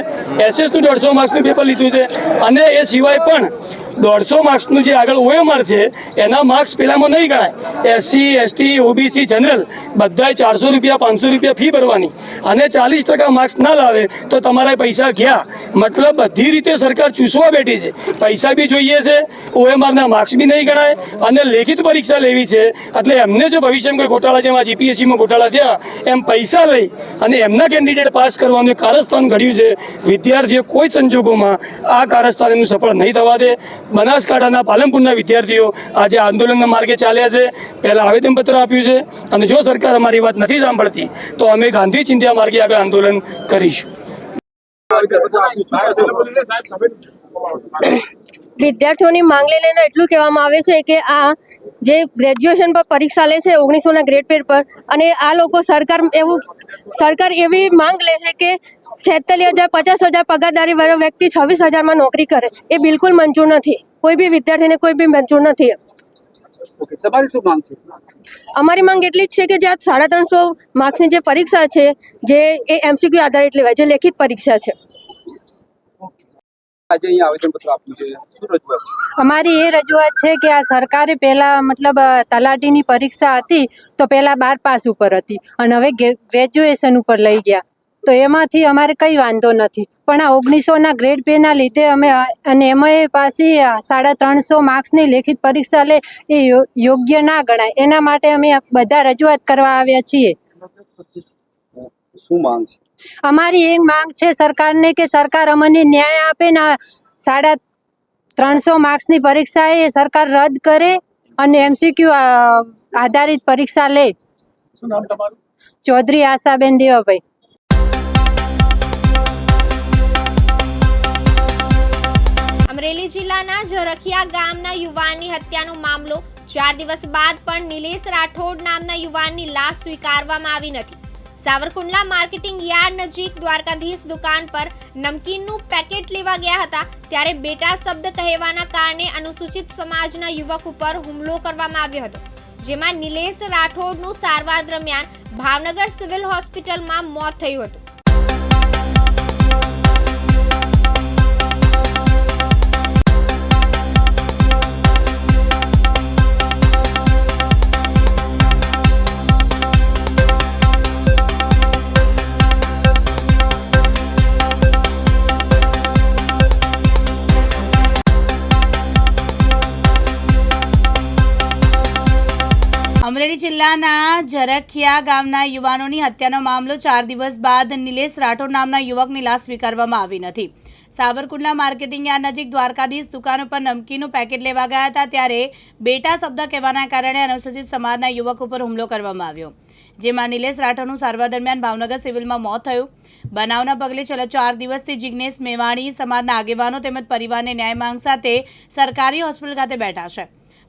SSનું 150 માર્ક્સનું પેપર લીધું છે અને એ સિવાય પણ 150 માર્ક્સનું જે આગળ OMR છે એના માર્ક્સ પેલામાં નહીં ગણાય. SC ST OBC જનરલ બધાય 400 રૂપિયા 500 રૂપિયા ફી ભરવાની અને 40% માર્ક્સ ના લાવે તો તમારા પૈસા ગયા. મતલબ બધી રીતે સરકાર ચૂસવા બેઠી છે. પૈસા બી જોઈએ છે, OMRના માર્ક્સ બી નહીં ગણાય અને લેખિત પરીક્ષા લેવી છે. એટલે એમને જો ભવિષ્યમાં કોઈ ગોટાળા જેમાં GPSCમાં ગોટાળા થયા એમ પૈસા લઈ અને એમના કેન્ડિડેટ પાસ કરવાનું કારસ્તાન ઘડ્યું છે. વિદ્યાર્થીઓ કોઈ સંજોગોમાં આ કારસ્તાન એમનું સફળ નહીં થવા દે. બનાસકાંઠાના પાલનપુરના વિદ્યાર્થીઓ આજે આંદોલનના માર્ગે ચાલ્યા છે. પહેલાં આવેદનપત્ર આપ્યું છે અને જો સરકાર અમારી વાત નથી સાંભળતી તો અમે ગાંધી ચિંધ્યા માર્ગે આગળ આંદોલન કરીશું. વિદ્યાર્થીઓની માંગ લઈને એટલું કહેવામાં આવે છે કે આ જે ગ્રેજ્યુએશન પર પરીક્ષા લે છે 1900ના ગ્રેડ પેર પર, અને આ લોકો સરકાર એવી માંગ લે છે કે 46,000 50,000 પગારદારી વાળો વ્યક્તિ 26,000માં નોકરી કરે, એ બિલકુલ મંજૂર નથી. કોઈ બી વિદ્યાર્થીને કોઈ બી મંજૂર નથી. તમારી શું માંગ છે? અમારી માંગ એટલી જ છે કે જે આ 350 માર્ક્સની જે પરીક્ષા છે જે એ MCQ આધારિત લેવાય, જે લેખિત પરીક્ષા છે. આજે અહીંયા આવેદનપત્ર આપ્યું છે, શું રજૂઆત? અમારી એ રજૂઆત છે કે આ સરકારે પહેલાં મતલબ તલાટીની પરીક્ષા હતી તો પહેલાં 12 પાસ ઉપર હતી અને હવે ગ્રેજ્યુએશન ઉપર લઈ ગયા, તો એમાંથી અમારે કંઈ વાંધો નથી. પણ આ 1900ના ગ્રેડ પેના લીધે અમે અને એમાં પાછી 350 માર્ક્સની લેખિત પરીક્ષા લે એ યોગ્ય ના ગણાય. એના માટે અમે બધા રજૂઆત કરવા આવ્યા છીએ. શું માંગ છે? અમારી એક માંગ છે સરકારને કે સરકાર અમને ન્યાય આપે ને 350 માર્ક્સની પરીક્ષા એ સરકાર રદ કરે અને MCQ આધારિત પરીક્ષા લે. શું નામ તમારું? ચૌધરી આશાબેન દેવાભાઈ. અમરેલી જિલ્લાના ઝરખિયા ગામના યુવાનની હત્યાનો મામલો 4 દિવસ બાદ પણ નિલેશ રાઠોડ નામના યુવાનની લાશ સ્વીકારવામાં આવી નથી. સાવરકુંડલા માર્કેટિંગ યાર્ડ નજીક દ્વારકાધીશ દુકાન પર નમકીનનું પેકેટ લેવા ગયા હતા ત્યારે બેટા શબ્દ કહેવાના કારણે અનુસૂચિત સમાજના યુવક ઉપર હુમલો કરવામાં આવ્યો હતો, જેમાં નિલેશ રાઠોડનું સારવાર દરમિયાન ભાવનગર સિવિલ હોસ્પિટલમાં મોત થયું હતું. અમરેલી જિલ્લાના ઝરખિયા ગામના યુવાનોની હત્યાનો મામલો 4 દિવસ બાદ નિલેશ રાઠોડ નામના યુવકની લાશ સ્વીકારવામાં આવી નથી. સાવરકુંડલા માર્કેટિંગ યાર્ડ નજીક દ્વારકાધીશ દુકાન ઉપર નમકીનનું પેકેટ લેવા ગયા હતા ત્યારે બેટા શબ્દ કહેવાના કારણે અનુસૂચિત સમાજના યુવક ઉપર હુમલો કરવામાં આવ્યો, જેમાં નિલેશ રાઠોડનું સારવાર દરમિયાન ભાવનગર સિવિલમાં મોત થયું. બનાવના પગલે છેલ્લા 4 દિવસથી જિજ્ઞેશ મેવાણી સમાજના આગેવાનો તેમજ પરિવારને ન્યાય માંગ સાથે સરકારી હોસ્પિટલ ખાતે બેઠા છે.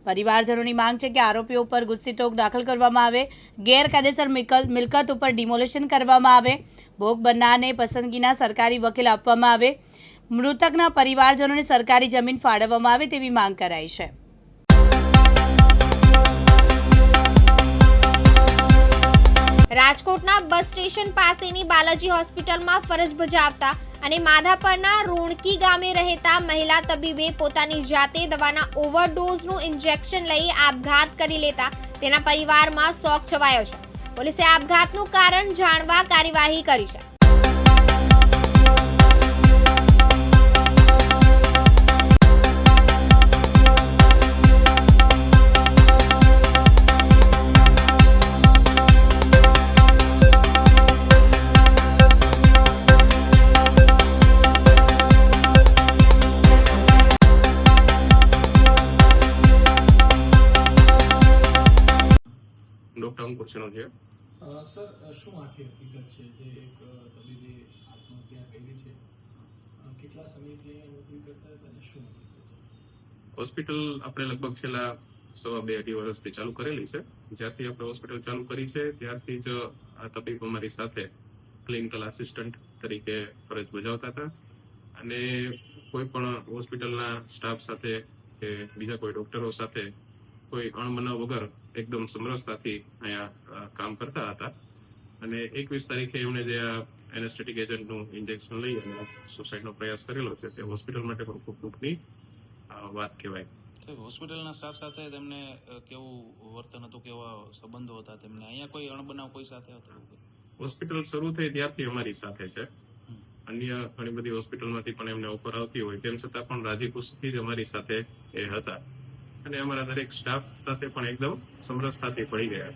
પરિવારજનોની માંગ છે કે આરોપીઓ ઉપર ગુસ્સીટોક દાખલ કરવામાં આવે, ગેરકાયદેસર મિલકત ઉપર ડિમોલિશન કરવામાં આવે, ભોગ બનનારને પસંદગીના સરકારી વકીલ આપવામાં આવે, મૃતકના પરિવારજનોને સરકારી જમીન ફાળવવામાં આવે તેવી માંગ કરાઈ છે. રાજકોટના બસ સ્ટેશન પાસેની બાલાજી હોસ્પિટલમાં ફરજ બજાવતા અને માધાપરના રોણકી ગામે રહેતા મહિલા તબીબે પોતાની જાતે દવાના ઓવરડોઝનું ઇન્જેક્શન લઈ આપઘાત કરી લેતા તેના પરિવારમાં શોક છવાયો છે. પોલીસે આપઘાતનું કારણ જાણવા કાર્યવાહી કરી છે. ડોક્ટર અંકુર છે સર, શું આખી હકીકત છે જે એક તબીબે આત્મહત્યા કરી છે? કેટલા સમયથી અહીંયા નોકરી કરતા હતા અને શું હકીકત છે? હોસ્પિટલ આપણે લગભગ છેલ્લા 2.5 વર્ષથી ચાલુ કરેલી છે. જ્યારથી આપણે હોસ્પિટલ ચાલુ કરી છે ત્યારથી જ આ તબીબ અમારી સાથે ક્લિનિકલ આસિસ્ટન્ટ તરીકે ફરજ બજાવતા હતા અને કોઈ પણ હોસ્પિટલના સ્ટાફ સાથે કે બીજા કોઈ ડોક્ટરો સાથે કોઈ અણમનાવ વગર એકદમ સમરસતાથી અહીંયા કામ કરતા હતા અને 21 તારીખે એમણે જે આ એનેસ્થેટિક એજન્ટનું ઇન્જેક્શન લઈ અને સુસાઇડનો પ્રયાસ કરેલો છે તે હોસ્પિટલ માટે પણ ખૂબ દુઃખની વાત કહેવાય. હોસ્પિટલના સ્ટાફ સાથે તેમને કેવું વર્તન હતું, કેવા સંબંધો હતા તેમને? અહીંયા કોઈ અણબનાવ કોઈ સાથે હતો? હોસ્પિટલ શરૂ થઈ ત્યારથી અમારી સાથે છે. અન્ય ઘણી બધી હોસ્પિટલમાંથી પણ એમને ઓફર આવતી હોય તેમ છતાં પણ રાજી ખુશીથી જ અમારી સાથે એ હતા અને અમારા દરેક સ્ટાફ સાથે પણ એકદમ સમરસતાથી પડી ગયા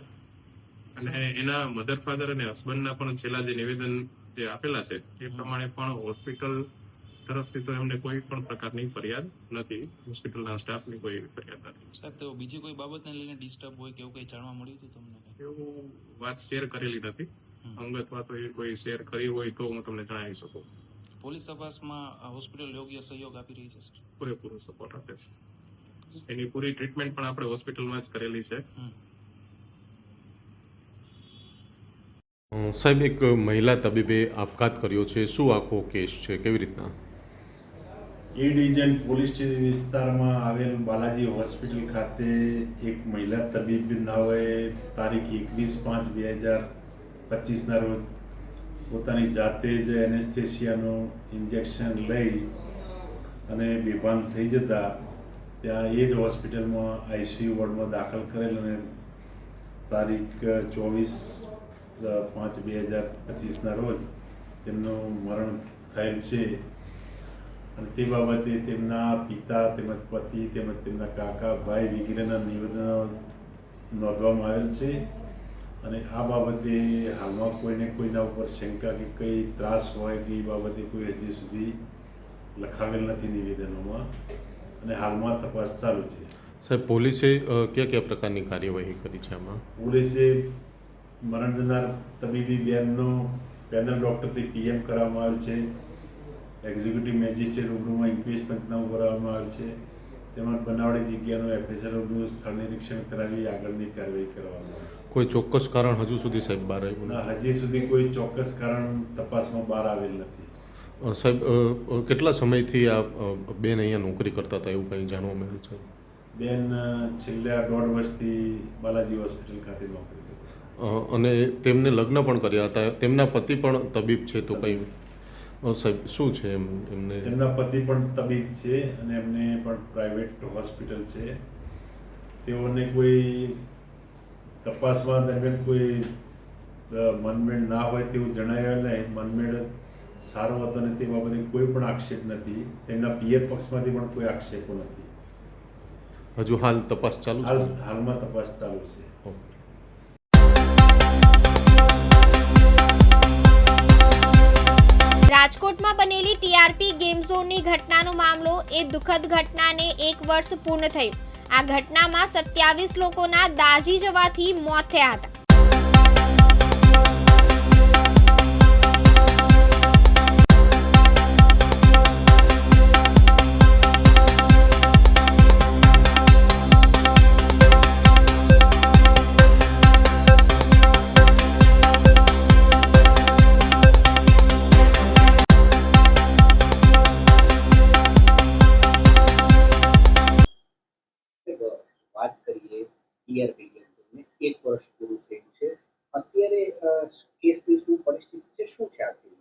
અને એના મધર ફાધર અને હસબન્ડના પણ છેલ્લા જે નિવેદન જે આપેલા છે એ પ્રમાણે પણ હોસ્પિટલ તરફથી તો એમને કોઈ પણ પ્રકારની ફરિયાદ નથી, હોસ્પિટલના સ્ટાફની કોઈ ફરિયાદ નથી. સાહેબ, તો બીજી કોઈ બાબતને લઈને ડિસ્ટર્બ હોય કે એવું કંઈ જાણવા મળ્યું હતું તમને? એવું વાત શેર કરેલી નથી. અંગત વાતો એ કોઈ શેર કરી હોય તો હું તમને જણાવી શકું. પોલીસ તપાસમાં હોસ્પિટલ યોગ્ય સહયોગ આપી રહી છે? પૂરેપૂરો સપોર્ટ આપે છે. એની પૂરી ટ્રીટમેન્ટ પણ આપણે હોસ્પિટલમાં જ કરેલી છે. સાહેબ, એક મહિલા તબીબે આપઘાત કર્યો છે, શું આખો કેસ છે, કેવી રીતના? એ ડિવિઝન પોલીસ સ્ટેશન વિસ્તારમાં આવેલ બાલાજી હોસ્પિટલ ખાતે એક મહિલા તબીબ નાઓએ તારીખ 21/5/2025ના રોજ પોતાની જાતે જ એનેસ્થેસિયાનું ઇન્જેક્શન લઈ અને બેભાન થઈ જતા ત્યાં એ જ હોસ્પિટલમાં આઈસીયુ વોર્ડમાં દાખલ કરેલ અને તારીખ 24/5/2025ના રોજ તેમનું મરણ થયેલ છે અને તે બાબતે તેમના પિતા તેમજ પતિ તેમજ તેમના કાકા ભાઈ વગેરેના નિવેદનો નોંધવામાં આવેલ છે અને આ બાબતે હાલમાં કોઈને કોઈના ઉપર શંકા કે કંઈ ત્રાસ હોય કે એ બાબતે કોઈ હજી સુધી લખાવેલ નથી નિવેદનોમાં અને હાલમાં તપાસ ચાલુ છે. સાહેબ, પોલીસે કયા કયા પ્રકારની કાર્યવાહી કરી છે આમાં? પોલીસે મરણ જનાર તબીબી બેનનો પેનલ ડૉક્ટરથી પીએમ કરવામાં આવેલ છે, એક્ઝિક્યુટિવ મેજિસ્ટ્રેટ રૂબરૂમાં ઇન્ક્વેસ્ટ પંચનામું કરાવવામાં આવેલ છે તેમજ બનાવડી જગ્યાનું FSLનું સ્થળ નિરીક્ષણ કરાવી આગળની કાર્યવાહી કરવામાં આવે છે. કોઈ ચોક્કસ કારણ હજુ સુધી સાહેબ બહાર આવ્યું ના, હજી સુધી કોઈ ચોક્કસ કારણ તપાસમાં બહાર આવેલ નથી. સાહેબ કેટલા સમયથી આ બેન અહીંયા નોકરી કરતા હતા એવું કંઈ જાણવા મળ્યું છે? બેન છેલ્લા 1.5 વર્ષથી બાલાજી હોસ્પિટલ ખાતે નોકરી કરે છે. અને તેમને લગ્ન પણ કર્યા હતા. તેમના પતિ પણ તબીબ છે, તો કંઈ સાહેબ શું છે એમને? તેમના પતિ પણ તબીબ છે અને એમને પણ પ્રાઇવેટ હોસ્પિટલ છે. તેઓને કોઈ તપાસમાં દરમિયાન કોઈ મનમેળ ના હોય તેવું જણાવ્યા નહીં. મનમેળ સારો હતો અને તે બાબતે કોઈ પણ આક્ષેપ નથી. તેમના પિયર પક્ષમાંથી પણ કોઈ આક્ષેપો નથી. હજુ હાલ તપાસ ચાલુ છે? હાલમાં તપાસ ચાલુ છે. રાજકોટમાં બનેલી ટીઆરપી ગેમ ઝોનની ઘટનાનો મામલો. એ દુઃખદ ઘટનાને 1 વર્ષ પૂર્ણ થયું. આ ઘટનામાં 27 લોકોના દાઝી જવાથી મોત થયા હતા. વાત કરીએ ટીઆરપી ગેમ ઝોનની, 1 વર્ષ પૂરું થયું છે. અત્યારે કેસની શું પરિસ્થિતિ છે, શું છે આખી?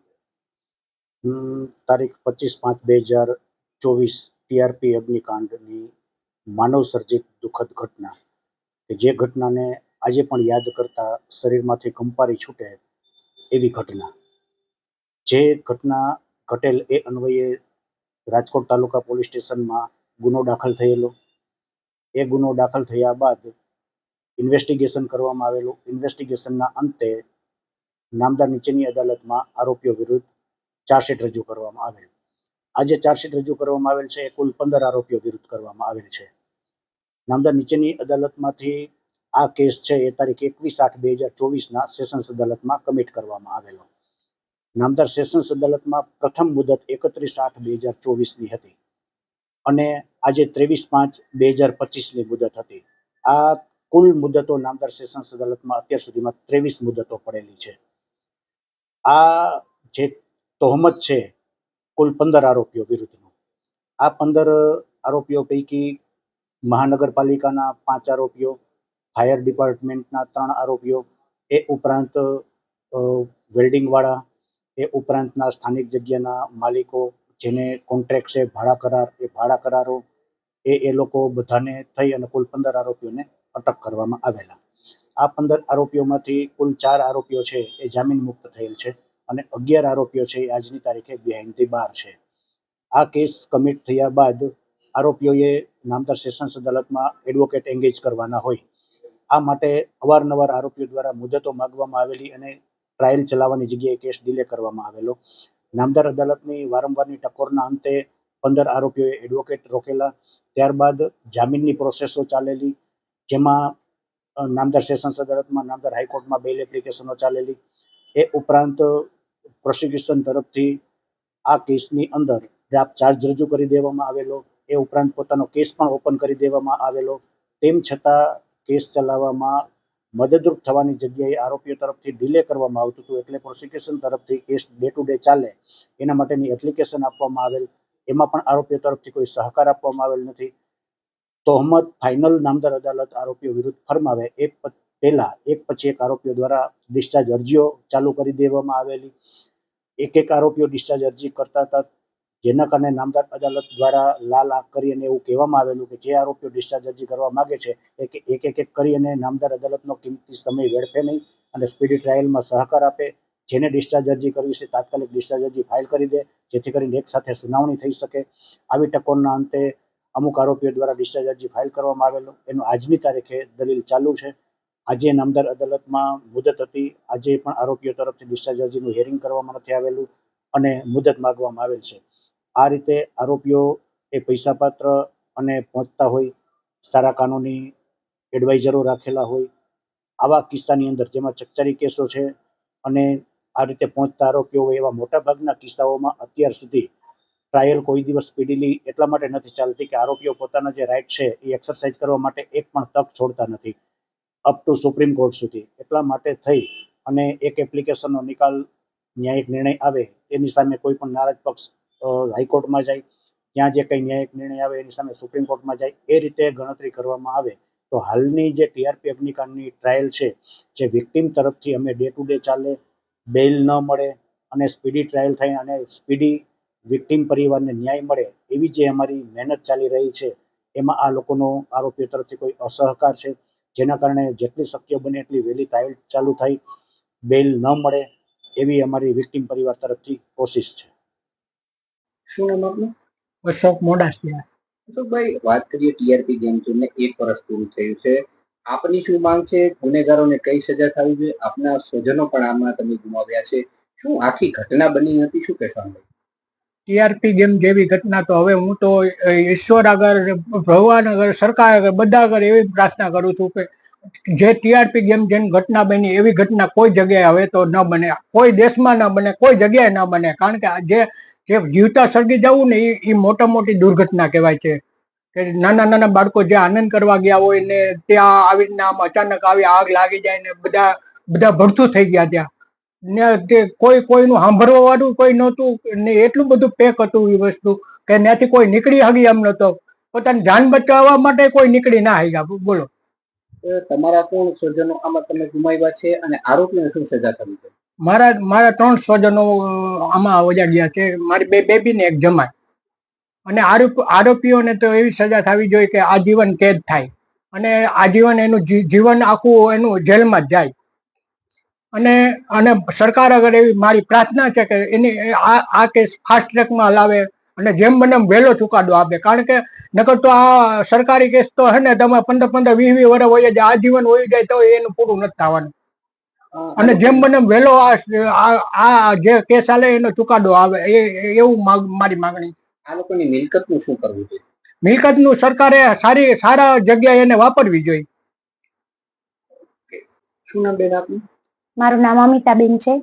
તારીખ 25/5/2024 ટીઆરપી અગ્નિકાંડની માનવ સર્જિત દુઃખદ ઘટના, કે જે ઘટનાને આજે પણ યાદ કરતા શરીરમાંથી કંપારી છૂટે એવી ઘટના. જે ઘટના ઘટેલ એ અન્વયે રાજકોટ તાલુકા પોલીસ સ્ટેશનમાં ગુનો દાખલ થયેલો. એ ગુનો દાખલ થયા બાદ ઇન્વેસ્ટિગેશન કરવામાં આવેલું. ઇન્વેસ્ટિગેશનના અંતે નામદાર નીચેની અદાલતમાં આરોપીઓ વિરુદ્ધ ચાર્જશીટ રજૂ કરવામાં આવેલ. આજે ચાર્જશીટ રજૂ કરવામાં આવેલ છે એ કુલ 15 આરોપીઓ વિરુદ્ધ કરવામાં આવેલ છે. નામદાર નીચેની અદાલતમાંથી આ કેસ છે એ તારીખ 21/8/2024 સેશન્સ અદાલતમાં કમિટ કરવામાં આવેલો. નામદાર સેશન્સ અદાલતમાં પ્રથમ મુદત 31/8/2024 હતી અને આજે 23/5/2025 મુદત હતી. આ કુલ મુદતો નામદાર સેશન્સ અદાલતમાં અત્યાર સુધીમાં 23 મુદતો પડેલી છે. આ જે તહોમત છે કુલ 15 આરોપીઓ વિરુદ્ધનો. આ 15 આરોપીઓ પૈકી મહાનગરપાલિકાના 5 આરોપીઓ, ફાયર ડિપાર્ટમેન્ટના 3 આરોપીઓ, એ ઉપરાંત વેલ્ડિંગવાળા, એ ઉપરાંતના સ્થાનિક જગ્યાના માલિકો જેને કોન્ટ્રાક્ટ છે, ભાડા કરાર, એ ભાડા કરારો, એ લોકો બધાને થઈ અને કુલ 15 આરોપીઓને અટક કરવામાં આવેલા. આ 15 આરોપીઓમાંથી કુલ 4 આરોપીઓ છે એ જામીન મુક્ત થયેલ છે અને 11 આરોપીઓ છે એ આજની તારીખે બિહાઇન્ડ ધી બાર છે. આ કેસ કમિટ થયા બાદ આરોપીઓએ નામદાર સેશન્સ અદાલતમાં એડવોકેટ એન્ગેજ કરવાના હોય. આ માટે અવારનવાર આરોપીઓ દ્વારા મુદતો માગવામાં આવેલી અને ટ્રાયલ ચલાવવાની જગ્યાએ કેસ ડિલે કરવામાં આવેલો. નામદાર અદાલતની વારંવારની ટકોરના અંતે 15 આરોપીઓએ એડવોકેટ રોકેલા. ત્યારબાદ જામીનની પ્રોસેસો ચાલેલી, જેમાં નામદાર સેશન્સ અદાલતમાં, નામદાર હાઈકોર્ટમાં બેલ એપ્લિકેશનો ચાલેલી. એ ઉપરાંત પ્રોસિક્યુશન તરફથી આ કેસની અંદર ડ્રાફ્ટ ચાર્જ રજૂ કરી દેવામાં આવેલો. એ ઉપરાંત પોતાનો કેસ પણ ઓપન કરી દેવામાં આવેલો. તેમ છતાં કેસ ચલાવવામાં મદદરૂપ થવાની જગ્યાએ આરોપીઓ તરફથી ડિલે કરવામાં આવતું હતું. એટલે પ્રોસિક્યુશન તરફથી કેસ ડે ટુ ડે ચાલે એના માટેની એપ્લિકેશન આપવામાં આવેલ. એમાં પણ આરોપીઓ તરફથી કોઈ સહકાર આપવામાં આવેલ નથી. તહોમત ફાઇનલ નામદાર અદાલત આરોપીઓ વિરુદ્ધ ફરમાવે એ પહેલા એક પછી એક આરોપીઓ દ્વારા ડિસ્ચાર્જ અરજીઓ ચાલુ કરી દેવામાં આવેલી. એક આરોપીઓ ડિસ્ચાર્જ અરજી કરતા હતા, જેના કારણે નામદાર અદાલત દ્વારા લાલ આંખ કરી અને એવું કહેવામાં આવેલું કે જે આરોપીઓ ડિસ્ચાર્જ અરજી કરવા માંગે છે એક કરી અને નામદાર અદાલતનો કિંમતી સમય વેડફે નહીં અને સ્પીડી ટ્રાયલમાં સહકાર આપે. જેને ડિસ્ચાર્જ અરજી કરવી છે તાત્કાલિક ડિસ્ચાર્જ અરજી ફાઇલ કરી દે, જેથી કરીને એક સાથે સુનાવણી થઈ શકે. આવી ટકોરના અંતે અમુક આરોપીઓ દ્વારા ડિસ્ચાર્જ અરજી ફાઇલ કરવામાં આવેલો. એનું આજની તારીખે દલીલ ચાલુ છે. આજે નામદાર અદાલતમાં મુદત હતી. આજે પણ આરોપીઓ તરફથી ડિસ્ચાર્જ અરજીનું હિયરિંગ કરવામાં નથી આવેલું અને મુદત માગવામાં આવેલ છે. આ રીતે આરોપીઓ એ પૈસાપાત્ર અને પહોંચતા હોય, સારા કાનૂની એડવાઇઝરો રાખેલા હોય, આવા કિસ્સાની અંદર જેમાં ચકચારી કેસો છે અને આ રીતે પહોંચતા આરોપીઓ હોય એવા મોટાભાગના કિસ્સાઓમાં અત્યાર સુધી ટ્રાયલ કોઈ દિવસ સ્પીડીલી એટલા માટે નથી ચાલતી કે આરોપીઓ પોતાના જે રાઇટ છે એ એક્સરસાઇઝ કરવા માટે એક પણ તક છોડતા નથી અપ ટુ સુપ્રીમ કોર્ટ સુધી. એટલા માટે થઈ અને એક એપ્લિકેશનનો નિકાલ ન્યાયિક નિર્ણય આવે એની સામે કોઈ પણ નારાજ પક્ષ હાઈકોર્ટમાં જાય, ત્યાં જે કંઈ ન્યાયિક નિર્ણય આવે એની સામે સુપ્રીમ કોર્ટમાં જાય, એ રીતે ગણતરી કરવામાં આવે તો હાલની જે ટીઆરપી અગ્નિકાંડની ટ્રાયલ છે જે વિક્ટીમ તરફથી અમે ડે ટુ ડે ચાલે, બેઇલ ન મળે અને સ્પીડી ટ્રાયલ થાય અને સ્પીડી વિક્ટીમ પરિવારને ન્યાય મળે એવી જે અમારી મહેનત ચાલી રહી છે એમાં આ લોકોનો આરોપીઓ તરફથી કોઈ અસહકાર છે, જેના કારણે જેટલી શક્ય બને એટલી વહેલી ટ્રાયલ ચાલુ થાય, બેઇલ ન મળે એવી અમારી વિક્ટીમ પરિવાર તરફથી કોશિશ છે. શું નામ આપનું? અશોક મોડાસિયા. અશોકભાઈ, વાત કરીએ ટીઆરપી ગેમ ઝોનને 1 વર્ષ પૂરું થયું છે. આપની શું માંગ છે? ગુનેગારોને કઈ સજા થવી જોઈએ? આપના સ્વજનો પણ આમાં તમે ગુમાવ્યા છે. શું આખી ઘટના બની હતી? શું કહેશો? ટીઆરપી ગેમ જેવી ઘટના તો હવે હું તો ઈશ્વર આગળ, ભગવાન આગળ, સરકાર આગળ, બધા આગળ એવી પ્રાર્થના કરું છું કે જે ટીઆરપી ગેમ જેની ઘટના બની એવી ઘટના કોઈ જગ્યાએ હવે તો ન બને, કોઈ દેશમાં ન બને, કોઈ જગ્યાએ ન બને. કારણ કે જે જીવતા સળગી જવું ને એ મોટી દુર્ઘટના કહેવાય છે. કે નાના બાળકો જે આનંદ કરવા ગયા હોય ને ત્યાં આવી રીતના અચાનક આવી આગ લાગી જાય ને બધા ભડથું થઈ ગયા ત્યાં ને તે કોઈનું સાંભળવા વાળું કોઈ નહોતું ને એટલું બધું પેક હતું એ વસ્તુ કે ત્યાંથી કોઈ નીકળી હગી એમ નતો. પોતાની જાન બચાવવા માટે કોઈ નીકળી ના હગ્યા. બોલો, તમારા કોણ સ્વજનો આમાં તમે ગુમાવ્યા છે અને આરોપીને શું સજા થવી છે? મારા 3 સ્વજનો આમાં વજા ગયા છે, મારી 2 બેબી ને 1 જમાઈ. અને આરોપીઓને તો એવી સજા થવી જોઈએ કે આજીવન કેદ થાય અને આજીવન એનું જીવન આખું એનું જેલમાં જ જાય. અને સરકાર આગળ એવી મારી પ્રાર્થના છે કે એની આ કેસ ફાસ્ટ ટ્રેકમાં લાવે અને જેમ બને વહેલો ચુકાદો આપે. કારણ કે નકર તો આ સરકારી કેસ તો હે ને તમે 15-15, 20-20 વર્ષ હોય જાય, આજીવન હોય જાય તો એનું પૂરું નથી થવાનું. અને જેમ બને વહેલો આ જે કેસ હાલે એનો ચુકાદો આવે એવું મારી માંગણી. આ લોકોની મિલકતનું શું કરવું જોઈએ? મિલકતનું સરકારે સારા જગ્યાએ એને વાપરવી જોઈએ. શું નામ બેન આપનું? મારું નામ અમિતાબેન છે.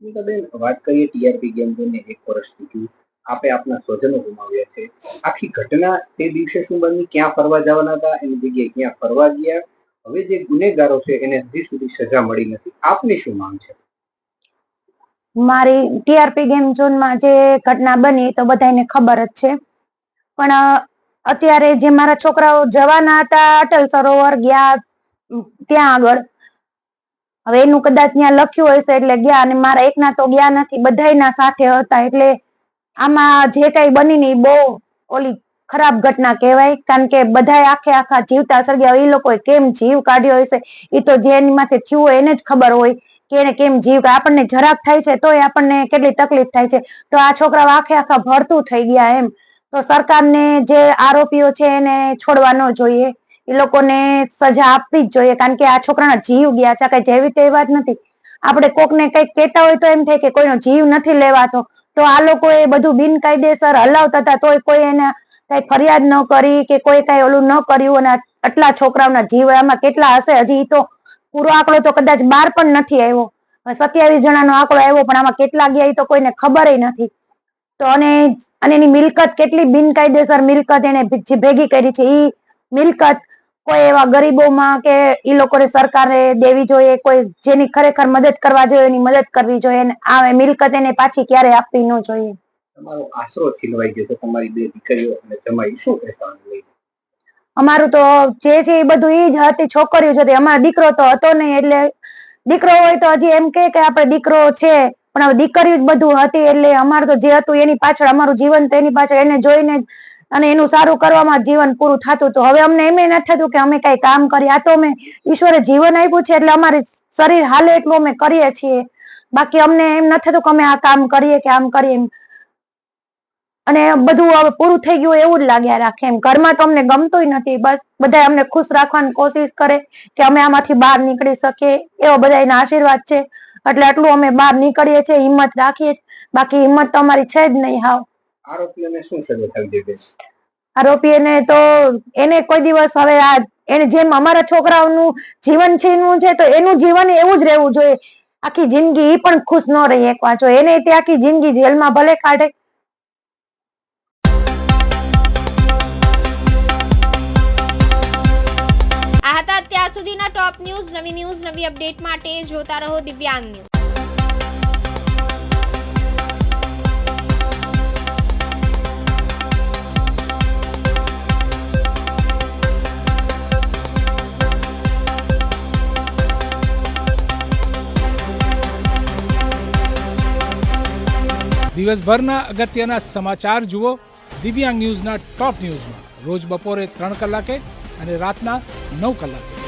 અમિતાબેન, વાત કરીએ ટીઆરપી ગેમ ઝોનને 1 વર્ષ થયું, આપે આપના સ્વજનો ગુમાવ્યા છે. આખી ઘટના તે દિવસે શું બની? ક્યાં ફરવા જવાના હતા? એની જગ્યાએ ક્યાં ફરવા ગયા? હવે જે ગુનેગારો છે એને હજી સુધી સજા મળી નથી. આપની શું માંગ છે? મારી ટીઆરપી ગેમ ઝોનમાં જે ઘટના બની તો બધાને ખબર જ છે, પણ અત્યારે જે મારા છોકરાઓ જવાના હતા અટલ સરોવર ગયા ત્યાં આગળ, હવે એનું કદાચ ત્યાં લખ્યું હશે એટલે ગયા અને મારા એકના તો ગયા નથી, બધાયના સાથે હતા. એટલે આમાં જે કઈ બની ને બહુ ઓલી ખરાબ ઘટના કહેવાય. કારણ કે બધાએ આખા જીવતા સળગ્યા. એ લોકોએ કેમ જીવ કાઢ્યો હશે એ તો જે એની માથે થયું હોય એને જ ખબર હોય કે એને કેમ જીવ. આપણને જરાક થાય છે તોય આપણને કેટલી તકલીફ થાય છે. તો આ છોકરાઓ આખા ભરતું થઈ ગયા એમ. તો સરકારને જે આરોપીઓ છે એને છોડવા ન જોઈએ, એ લોકોને સજા આપવી જ જોઈએ. કારણ કે આ છોકરાના જીવ ગયા છે, કઈ જેવી તેવી વાત નથી. આપણે કોકને કઈક કહેતા હોય તો એમ થાય કે કોઈનો જીવ નથી લેવાતો, તો આ લોકો એ બધું બિનકાયદેસર હલાવતા હતા તોય કોઈ એને કઈ ફરિયાદ ન કરી કે કોઈ કઈ ઓલું ન કર્યું. અને આટલા છોકરાઓના જીવ આમાં કેટલા હશે હજી તો પૂરો આંકડો તો કદાચ બહાર પણ નથી આવ્યો. 27 જણાનો આંકડો આવ્યો પણ આમાં કેટલા ગયા એ તો કોઈને ખબર નથી. તો અને એની મિલકત કેટલી બિનકાયદેસર મિલકત એને ભેગી કરી છે, એ મિલકત કોઈ એવા ગરીબોમાં કે એ લોકોને સરકારે દેવી જોઈએ, કોઈ જેની ખરેખર મદદ કરવા જોઈએ એની મદદ કરવી જોઈએ. આ મિલકત એને પાછી ક્યારે આપવી ન જોઈએ. તમારો આશરો છીનવાઈ ગયો તો તમારી 2 દીકરીઓ અને જમાઈ શું કહેવાનું? અમારું તો જે છે એ બધું એ જ હતી, છોકરીઓ જ હતી. અમારો દીકરો તો હતો નહીં. એટલે દીકરો હોય તો હજી એમ કે આપણે દીકરો છે, પણ હવે દીકરીઓ જ બધું હતી. એટલે અમારું તો જે હતું એની પાછળ અમારું જીવન તો એની પાછળ એને જોઈને જ અને એનું સારું કરવામાં જીવન પૂરું થતું. તો હવે અમને એમ નથી થતું કે અમે કઈ કામ કરીએ. આ તો અમે ઈશ્વરે જીવન આપ્યું છે એટલે અમારી શરીર હાલે એટલું અમે કરીએ છીએ. બાકી અમને એમ નથી થતું કે અમે આ કામ કરીએ કે આમ કરીએ. અને બધું હવે પૂરું થઈ ગયું એવું જ લાગ્યા રાખે એમ. ઘરમાં તો અમને ગમતું નથી. બસ બધા અમને ખુશ રાખવાની કોશિશ કરે કે અમે આમાંથી બહાર નીકળી શકીએ, એવો બધા એના આશીર્વાદ છે. એટલે આટલું અમે બહાર નીકળીએ છીએ, હિંમત રાખીએ. બાકી હિંમત તો અમારી છે જ નહીં. હાવ આરોપીઓને શું સજા થવી જોઈએ? આરોપીને તો એને કોઈ દિવસ હવે એને જેમ અમારા છોકરાઓનું જીવન છીનવું છે તો એનું જીવન એવું જ રહેવું જોઈએ. આખી જિંદગી એ પણ ખુશ ન રહી એકવાર જો એને તે આખી જિંદગી જેલમાં ભલે કાઢે ત્યાં સુધીના ટોપ ન્યૂઝ, નવી અપડેટ માટે જોતા રહો દિવ્યાંગ ન્યૂઝ. દિવસભરના અગત્યના સમાચાર જુઓ દિવ્યાંગ ન્યૂઝના ટોપ ન્યૂઝમાં રોજ બપોરે 3 કલાકે અને રાતના 9 કલાકે.